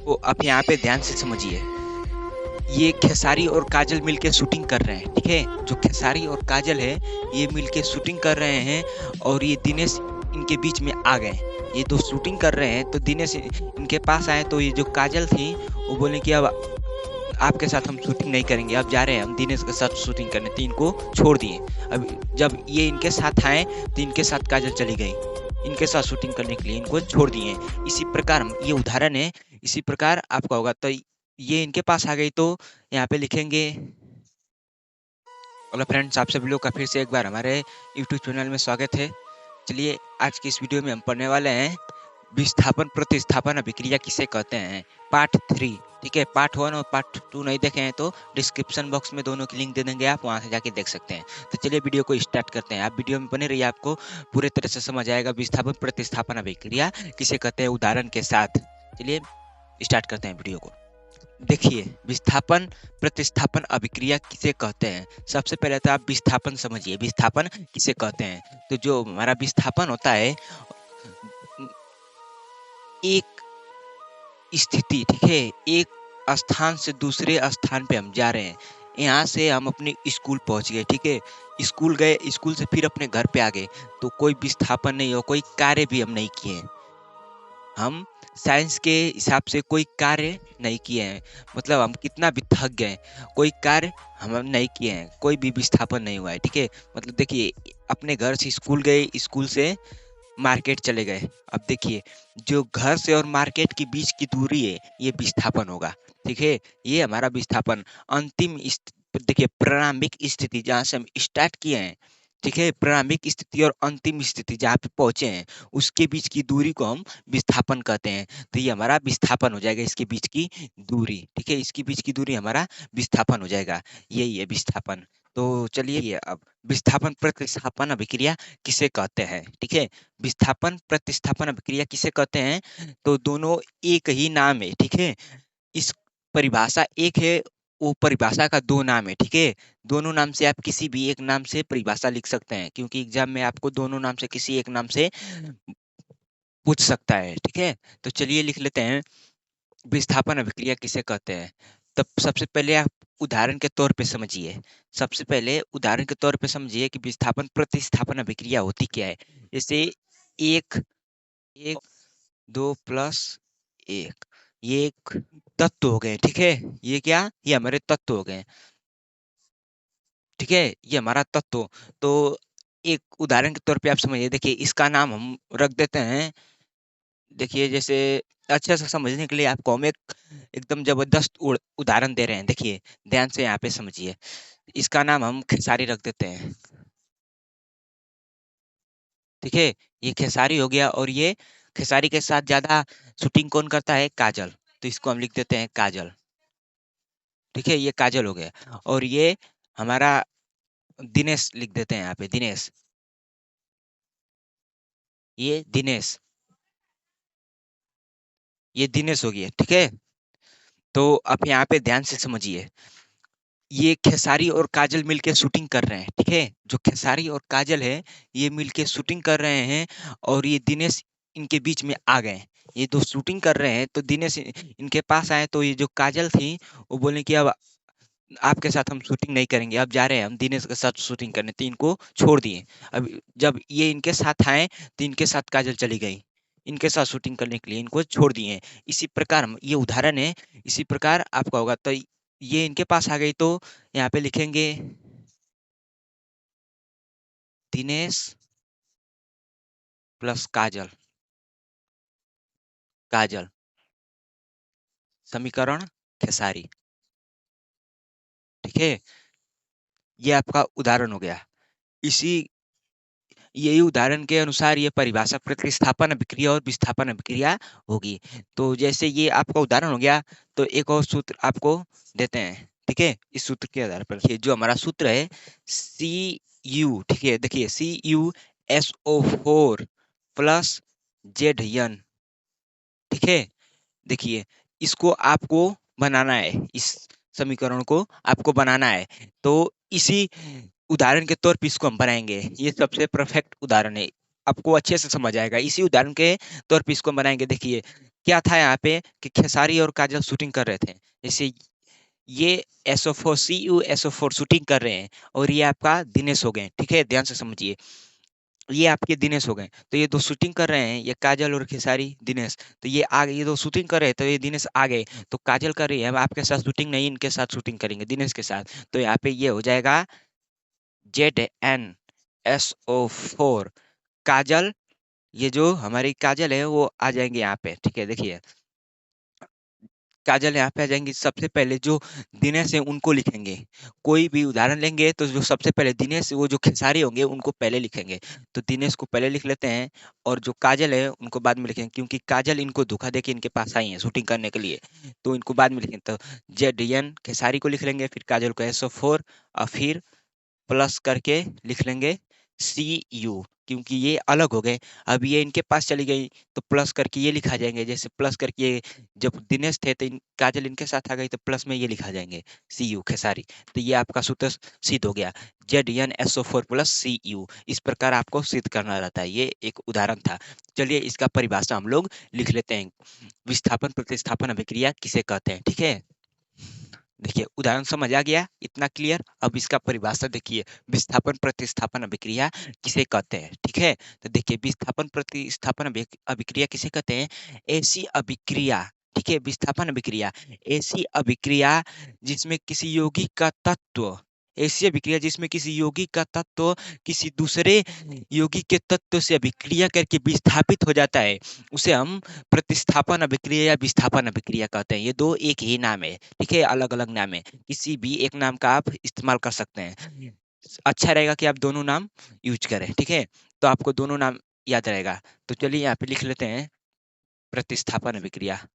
तो आप यहाँ पे ध्यान से समझिए। ये खेसारी और काजल मिलके शूटिंग कर रहे हैं, ठीक है। जो खेसारी और काजल है ये मिलके शूटिंग कर रहे हैं और ये दिनेश इनके बीच में आ गए। ये दो शूटिंग कर रहे हैं तो दिनेश इनके पास आए तो ये जो काजल थी वो बोले कि अब आपके साथ हम शूटिंग नहीं करेंगे, अब जा रहे हैं हम दिनेश के साथ शूटिंग करने, तो इनको छोड़ दिए। अब जब ये इनके साथ आए तो इनके साथ काजल चली गई, इनके साथ शूटिंग करने के लिए इनको छोड़ दिए। इसी प्रकार ये उदाहरण है, इसी प्रकार आपका होगा। तो ये इनके पास आ गई तो यहाँ पे लिखेंगे। हेलो फ्रेंड्स, आप सभी लोग का फिर से एक बार हमारे यूट्यूब चैनल में स्वागत है। चलिए आज की इस वीडियो में हम पढ़ने वाले हैं विस्थापन प्रतिस्थापन अभिक्रिया किसे कहते हैं, पार्ट 3। ठीक है, पार्ट 1 और पार्ट 2 नहीं देखे हैं तो डिस्क्रिप्शन बॉक्स में दोनों की लिंक दे देंगे, आप वहां से जाके देख सकते हैं। तो चलिए वीडियो को स्टार्ट करते हैं। आप वीडियो में बने रहिए, आपको पूरे तरह से समझ आएगा विस्थापन प्रतिस्थापन अभिक्रिया किसे कहते हैं उदाहरण के साथ। चलिए स्टार्ट करते हैं वीडियो को। देखिए, विस्थापन प्रतिस्थापन अभिक्रिया किसे कहते हैं। सबसे पहले तो आप विस्थापन समझिए, विस्थापन किसे कहते हैं। तो जो हमारा विस्थापन होता है, एक स्थिति, ठीक है, एक स्थान से दूसरे स्थान पे हम जा रहे हैं। यहाँ से हम अपने स्कूल पहुंच गए, ठीक है, स्कूल गए, स्कूल से फिर अपने घर पे आ गए, तो कोई विस्थापन नहीं हो, कोई कार्य भी हम नहीं किए। हम साइंस के हिसाब से कोई कार्य नहीं किए हैं, मतलब हम कितना भी थक गए, कोई कार्य हम नहीं किए हैं, कोई भी विस्थापन नहीं हुआ है, ठीक है। मतलब देखिए, अपने घर से स्कूल गए, स्कूल से मार्केट चले गए। अब देखिए, जो घर से और मार्केट के बीच की दूरी है ये विस्थापन होगा, ठीक है। ये हमारा विस्थापन अंतिम देखिए प्रारंभिक स्थिति जहाँ से हम स्टार्ट किए हैं, ठीक है, प्रारंभिक स्थिति और अंतिम स्थिति जहाँ पे पहुंचे हैं उसके बीच की दूरी को हम विस्थापन कहते हैं। तो ये हमारा विस्थापन हो जाएगा, इसके बीच की दूरी, ठीक है, इसके बीच की दूरी हमारा विस्थापन हो जाएगा, यही है विस्थापन। तो चलिए ये अब विस्थापन प्रतिस्थापन अभिक्रिया किसे कहते हैं, ठीक है। विस्थापन प्रतिस्थापन अभिक्रिया किसे कहते हैं, तो दोनों एक ही नाम है, ठीक है। इस परिभाषा एक है, वो परिभाषा का दो नाम है, ठीक है। दोनों नाम से आप किसी भी एक नाम से परिभाषा लिख सकते हैं, क्योंकि एग्जाम में आपको दोनों नाम से किसी एक नाम से पूछ सकता है, ठीक है। तो चलिए लिख लेते हैं विस्थापन अभिक्रिया किसे कहते हैं। तब सबसे पहले आप उदाहरण के तौर पे समझिए, सबसे पहले उदाहरण के तौर पे समझिए कि विस्थापन प्रतिस्थापन अभिक्रिया होती क्या है। जैसे एक एक दो प्लस एक, ये एक तत्व हो गए, ठीक है। ये क्या, ये हमारे तत्व हो गए, ठीक है, ये हमारा तत्व। तो एक उदाहरण के तौर पे आप समझिए, देखिए इसका नाम हम रख देते हैं। देखिए जैसे अच्छे से समझने के लिए आपको हम एक एकदम जबरदस्त उदाहरण दे रहे हैं, देखिए ध्यान से यहाँ पे समझिए। इसका नाम हम खेसारी रख देते हैं, ठीक है। ये खेसारी हो गया और ये खेसारी के साथ ज्यादा शूटिंग कौन करता है, काजल, तो इसको हम लिख देते हैं काजल, ठीक है, ये काजल हो गया। और ये हमारा दिनेश लिख देते हैं यहाँ पे, दिनेश, ये दिनेश, ये दिनेश हो गया, ठीक है। तो आप यहाँ पे ध्यान से समझिए, ये खेसारी और काजल मिलके शूटिंग कर रहे हैं, ठीक है। जो खेसारी और काजल है ये मिलके शूटिंग कर रहे हैं और ये दिनेश इनके बीच में आ गए। ये दो शूटिंग कर रहे हैं तो दिनेश इनके पास आए तो ये जो काजल थी वो बोले कि अब आपके साथ हम शूटिंग नहीं करेंगे, अब जा रहे हैं हम दिनेश के साथ शूटिंग करने, तो इनको छोड़ दिए। अब जब ये इनके साथ आए तो इनके साथ काजल चली गई, इनके साथ शूटिंग करने के लिए इनको छोड़ दिए। इसी प्रकार ये उदाहरण है, इसी प्रकार आपका होगा। तो ये इनके पास आ गई तो यहाँ पे लिखेंगे दिनेश प्लस काजल, काजल समीकरण खेसारी, ठीक है। ये आपका उदाहरण हो गया। इसी यही उदाहरण के अनुसार ये परिभाषा प्रतिस्थापन अभिक्रिया और विस्थापन अभिक्रिया होगी। तो जैसे ये आपका उदाहरण हो गया, तो एक और सूत्र आपको देते हैं, ठीक है। इस सूत्र के आधार पर ये जो हमारा सूत्र है CU, ठीक है, देखिए CuSO4 प्लस Zn, ठीक है। देखिए इसको आपको बनाना है, इस समीकरण को आपको बनाना है। तो इसी उदाहरण के तौर पे इसको हम बनाएंगे, ये सबसे परफेक्ट उदाहरण है, आपको अच्छे से समझ आएगा। इसी उदाहरण के तौर पे इसको हम बनाएंगे। देखिए क्या था यहाँ पे कि खेसारी और काजल शूटिंग कर रहे थे। जैसे ये SO4 CU SO4 शूटिंग कर रहे हैं और ये आपका दिनेश हो गए, ठीक है? ध्यान से समझिए। ये आपके दिनेश हो गए। तो ये 2 शूटिंग कर रहे हैं, ये काजल और खेसारी, दिनेश। तो ये आ गए, ये 2 शूटिंग कर रहे हैं, तो ये दिनेश आ गए। तो काजल कर रही है, अब आपके साथ शूटिंग नहीं, इनके साथ शूटिंग करेंगे, दिनेश के साथ। तो यहाँ पे ये हो जाएगा ZNSO4 काजल। ये जो हमारी काजल है वो आ जाएंगे यहाँ पे, ठीक है? देखिए काजल यहाँ पे आ जाएंगी। सबसे पहले जो दिनेश है उनको लिखेंगे। कोई भी उदाहरण लेंगे तो जो सबसे पहले दिनेश, वो जो खेसारी होंगे उनको पहले लिखेंगे। तो दिनेश को पहले लिख लेते हैं और जो काजल है उनको बाद में लिखेंगे, क्योंकि काजल इनको धोखा दे के इनके पास आई है शूटिंग करने के लिए। तो इनको बाद में लिखेंगे। तो ZN खेसारी को लिख लेंगे, फिर काजल को SO4, और फिर प्लस करके लिख लेंगे CU, क्योंकि ये अलग हो गए। अब ये इनके पास चली गई, तो प्लस करके ये लिखा जाएंगे। जैसे प्लस करके जब दिनेश थे तो काजल इनके साथ आ गई, तो प्लस में ये लिखा जाएंगे CU खेसारी। तो ये आपका सूत्र सिद्ध हो गया, ZNSO4 प्लस CU। इस प्रकार आपको सिद्ध करना रहता है। ये एक उदाहरण था। चलिए इसका परिभाषा हम लोग लिख लेते हैं। विस्थापन प्रतिस्थापन अभिक्रिया किसे कहते हैं, ठीक है? देखिए उदाहरण समझ आ गया, इतना क्लियर। अब इसका परिभाषा देखिए, विस्थापन प्रतिस्थापन अभिक्रिया किसे कहते हैं, ठीक है? तो देखिए विस्थापन प्रतिस्थापन अभिक्रिया किसे कहते हैं? ऐसी अभिक्रिया, ठीक है, विस्थापन अभिक्रिया, ऐसी अभिक्रिया जिसमें किसी यौगिक का तत्व, ऐसी अभिक्रिया जिसमें किसी यौगिक का तत्व किसी दूसरे यौगिक के तत्व से अभिक्रिया करके विस्थापित हो जाता है, उसे हम प्रतिस्थापन अभिक्रिया या विस्थापन अभिक्रिया कहते हैं। ये दो एक ही नाम है, ठीक है? अलग अलग नाम है, किसी भी एक नाम का आप इस्तेमाल कर सकते हैं। अच्छा रहेगा कि आप दोनों नाम यूज करें, ठीक है? तो आपको दोनों नाम याद रहेगा। तो चलिए यहाँ पे लिख लेते हैं प्रतिस्थापन अभिक्रिया।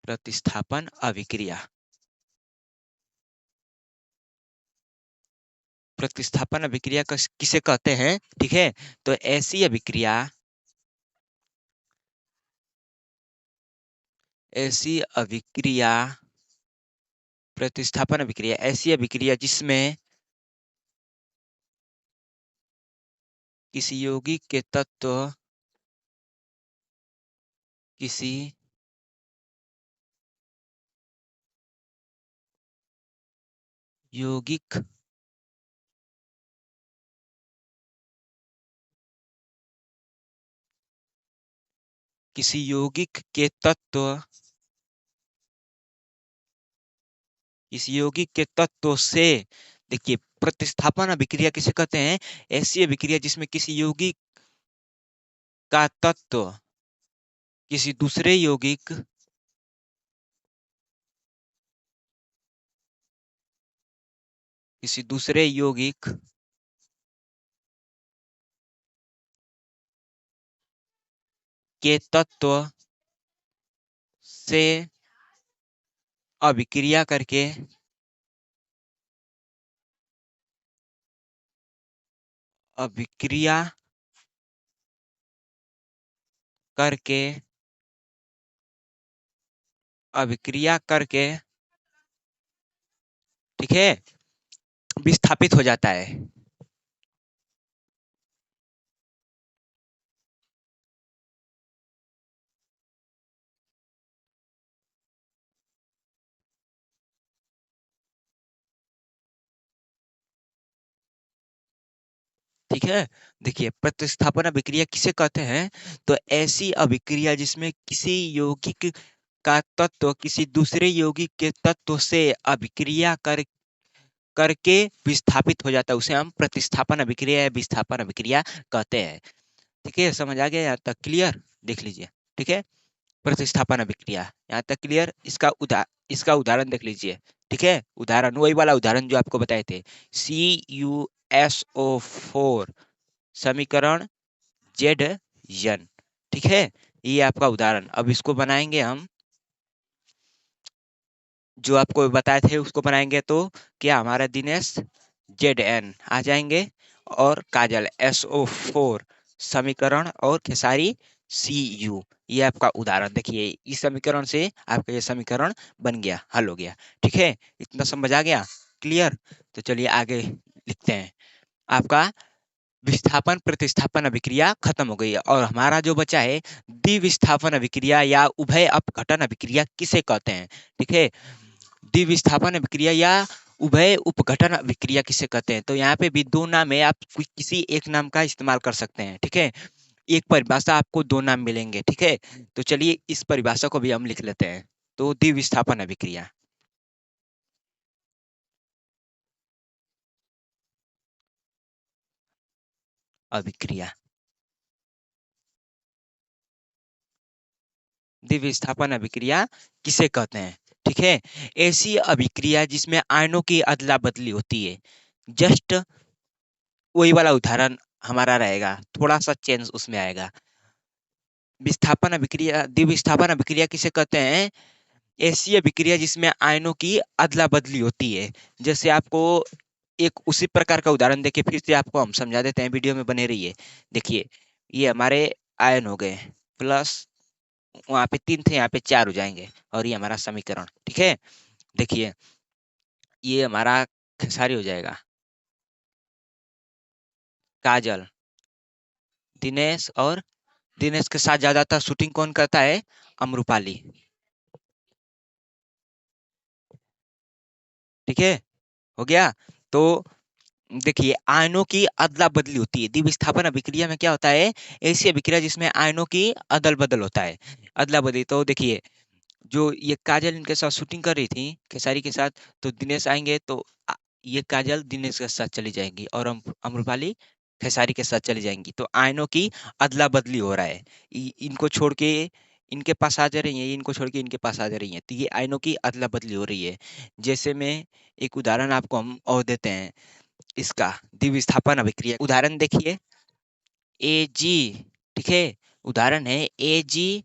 प्रतिस्थापन अभिक्रिया, प्रतिस्थापन अभिक्रिया किसे कहते हैं, ठीक है? तो ऐसी अभिक्रिया, ऐसी अभिक्रिया, प्रतिस्थापन अभिक्रिया, ऐसी अभिक्रिया जिसमें किसी यौगिक के तत्व किसी यौगिक किसी यौगिक के तत्व किसी यौगिक के तत्व से, देखिए प्रतिस्थापन अभिक्रिया किसे कहते हैं? ऐसी अभिक्रिया जिसमें किसी यौगिक का तत्व किसी दूसरे यौगिक किसी दूसरे यौगिक के तत्व से अभिक्रिया करके अभिक्रिया करके अभिक्रिया करके, ठीक है, विस्थापित हो जाता है। ठीक है, देखिए प्रतिस्थापन अभिक्रिया किसे कहते हैं? तो ऐसी अभिक्रिया जिसमें किसी यौगिक का तत्व किसी दूसरे यौगिक के तत्व से अभिक्रिया करके विस्थापित हो जाता है, उसे हम प्रतिस्थापन अभिक्रिया या विस्थापन अभिक्रिया कहते हैं। ठीक है, समझ आ गया यहाँ तक? क्लियर? देख लीजिए, ठीक है। प्रतिस्थापन अभिक्रिया यहाँ तक क्लियर। इसका उदाहरण देख लीजिए, ठीक है। उदाहरण वही वाला उदाहरण जो आपको बताए थे, CuSO4 समीकरण ZN, ठीक है। ये आपका उदाहरण। अब इसको बनाएंगे हम, जो आपको बताए थे उसको बनाएंगे, तो क्या हमारा दिनेश ZN आ जाएंगे और काजल SO4 समीकरण और खेसारी CU। ये आपका उदाहरण। देखिए इस समीकरण से आपका ये समीकरण बन गया, हल हो गया। ठीक है, इतना समझ आ गया? क्लियर? तो चलिए आगे लिखते हैं। आपका विस्थापन प्रतिस्थापन अभिक्रिया खत्म हो गई है और हमारा जो बचा है द्विविस्थापन अभिक्रिया या उभय अपघटन अभिक्रिया किसे कहते हैं। ठीक है, द्विविस्थापन अभिक्रिया या उभय उपघटन अभिक्रिया किसे कहते हैं। तो यहाँ पे भी दो नाम है, आप किसी एक नाम का इस्तेमाल कर सकते हैं। ठीक है, एक परिभाषा आपको दो नाम मिलेंगे। ठीक है, तो चलिए इस परिभाषा को भी हम लिख लेते हैं। तो द्विविस्थापन अभिक्रिया, अभिक्रिया द्विविस्थापन अभिक्रिया किसे कहते हैं। ठीक है, ऐसी अभिक्रिया जिसमें आयनों की अदला बदली होती है। जस्ट वही वाला उदाहरण हमारा रहेगा, थोड़ा सा चेंज उसमें आएगा। विस्थापन अभिक्रिया, द्विविस्थापन अभिक्रिया किसे कहते हैं, ऐसी अभिक्रिया जिसमें आयनों की अदला बदली होती है। जैसे आपको एक उसी प्रकार का उदाहरण देके फिर से आपको हम समझा देते हैं, वीडियो में बने रहिए। देखिए, ये हमारे आयन हो गए, प्लस वहां पे तीन थे, यहाँ पे चार हो जाएंगे, और ये हमारा समीकरण। ठीक है, देखिए ये हमारा खेसारी हो जाएगा, काजल, दिनेश, और दिनेश के साथ ज्यादातर शूटिंग कौन करता है, अम्रपाली। ठीक है, हो गया। तो देखिए आयनों की अदला बदली होती है द्विविस्थापन अभिक्रिया में। क्या होता है, ऐसी अभिक्रिया जिसमें आयनों की अदल बदल होता है, अदला बदली। तो देखिए जो ये काजल इनके साथ शूटिंग कर रही थी खेसारी के साथ, तो दिनेश आएंगे तो ये काजल दिनेश के साथ चली जाएंगी और अम्रपाली खेसारी के साथ चली जाएंगी। तो आयनों की अदला बदली हो रहा है, इनको छोड़ के इनके पास आ जा रही है, इनको छोड़ के इनके पास आ जा रही है। तो ये आयनों की अदला बदली हो रही है। जैसे में एक उदाहरण आपको हम और देते हैं इसका, द्विविस्थापन अभिक्रिया उदाहरण देखिए, ए जी। ठीक है, उदाहरण है AgNO3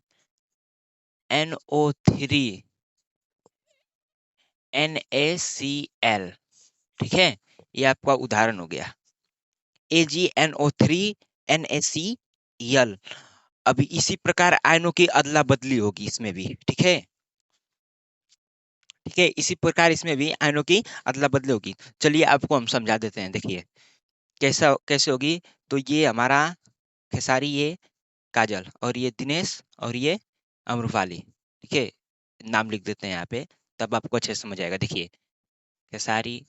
NaCl। ठीक है, ये आपका उदाहरण हो गया, AgNO3 NaCl। अभी इसी प्रकार आयनों की अदला बदली होगी इसमें भी। ठीक है, ठीक है, इसी प्रकार इसमें भी आयनों की अदला बदली होगी। चलिए आपको हम समझा देते हैं, देखिए कैसा कैसे होगी। तो ये हमारा खेसारी, ये काजल, और ये दिनेश, और ये अम्रपाली। ठीक है, नाम लिख देते हैं यहाँ पे, तब आपको अच्छे से समझ आएगा। देखिए खेसारी,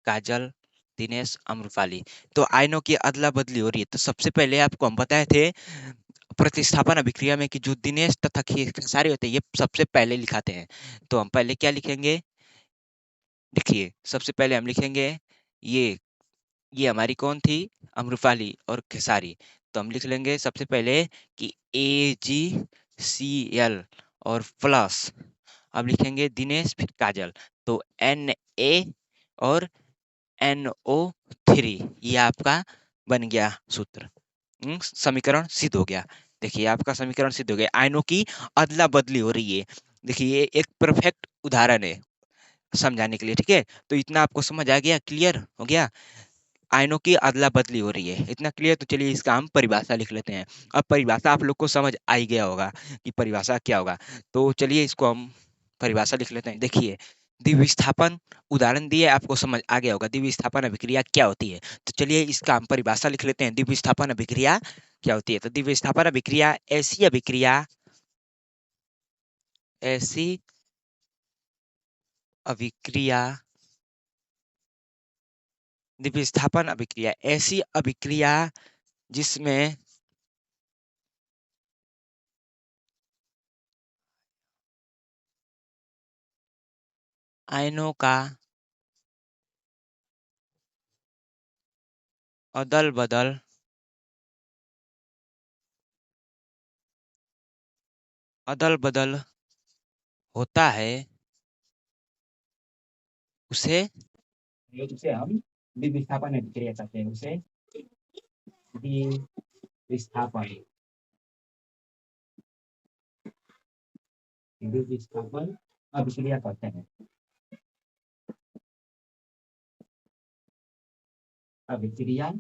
काजल, दिनेश, अम्रपाली। तो आयनों की अदला बदली हो रही है। तो सबसे पहले आपको हम बताए थे प्रतिस्थापन अभिक्रिया में कि जो दिनेश तथा खेसारी होते हैं ये सबसे पहले लिखाते हैं। तो हम पहले क्या लिखेंगे, देखिए सबसे पहले हम लिखेंगे ये हमारी कौन थी, अम्रपाली और खेसारी। तो हम लिख लेंगे सबसे पहले कि AgCl और प्लस, अब लिखेंगे दिनेश फिर काजल, तो Na और NO3, ये आपका बन गया सूत्र। समीकरण सिद्ध हो गया। देखिए आपका समीकरण सिद्ध हो गया, आयनों की अदला बदली हो रही है। देखिए ये एक परफेक्ट उदाहरण है समझाने के लिए। ठीक है, तो इतना आपको समझ आ गया, क्लियर हो गया, आयनों की अदला बदली हो रही है, इतना क्लियर। तो चलिए इसका हम परिभाषा लिख लेते हैं। अब परिभाषा आप लोग को समझ आ ही गया होगा कि परिभाषा क्या होगा। तो चलिए इसको हम परिभाषा लिख लेते हैं। देखिए द्विविस्थापन उदाहरण दिए, आपको समझ आ गया होगा द्विविस्थापन अभिक्रिया क्या होती है। तो चलिए इसका हम परिभाषा लिख लेते हैं, द्विविस्थापन अभिक्रिया क्या होती है। तो द्विविस्थापन अभिक्रिया ऐसी अभिक्रिया द्विविस्थापन अभिक्रिया ऐसी अभिक्रिया जिसमें आयनों का अदल बदल अदल बदल होता है, उसे उसे हम द्विविस्थापन अभिक्रिया कहते हैं, उसे द्विविस्थापन द्विविस्थापन अभिक्रिया कहते हैं, अभिक्रिया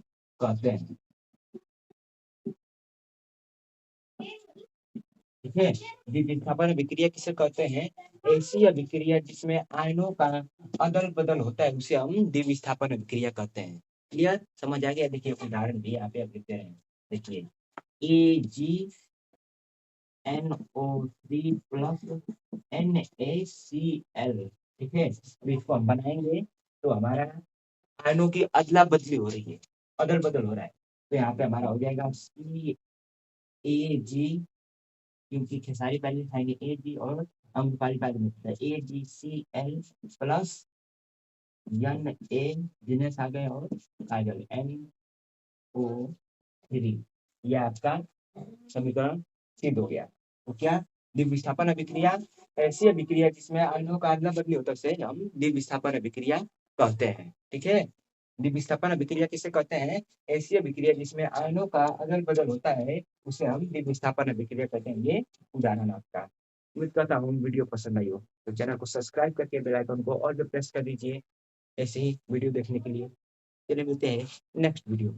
कहते हैं। ठीक है, द्विविस्थापन अभिक्रिया किसे कहते हैं, ऐसी अभिक्रिया जिसमें आयनों का अदल बदल होता है उसे हम द्विविस्थापन अभिक्रिया कहते हैं। क्लियर? समझ आ गया? देखिए उदाहरण भी यहाँ पे अब लिखते हैं। देखिए AgNO3 प्लस NaCl, ठीक है? तो इसको हम बनाएंगे तो हमारा आयनों की अदला बदली हो रही है, अदल बदल हो रहा है। तो यहाँ पे हमारा हो जाएगा CAG, क्योंकि खेसारी पहले लिखाएंगे AG और अम्रपाली बाद में लिखता है AgCl प्लस Na, जिन्हें आ गए और आ गए NO3, ये आपका समीकरण सिद्ध हो गया। तो क्या द्विक विस्थापन अभिक्रिया ऐसी अभिक्रिया जिसमें आयनों का अदला बदली होता है हम द्विक विस्थापन अभिक्रिया कहते हैं, ठीक है? द्विक विस्थापन अभिक्रिया किसे कहते हैं? ऐसी अभिक्रिया जिसमें आयनों का अदल बदल होता है उसे हम द्विक विस्थापन अभिक्रिया कहते हैं। ये उदाहरण आपका। उम्मीद करता हूँ वीडियो पसंद आई हो, तो चैनल को सब्सक्राइब करके बेल आइकन को और भी प्रेस कर दीजिए ऐसे ही वीडियो देखने के लिए। चलिए मिलते हैं नेक्स्ट वीडियो।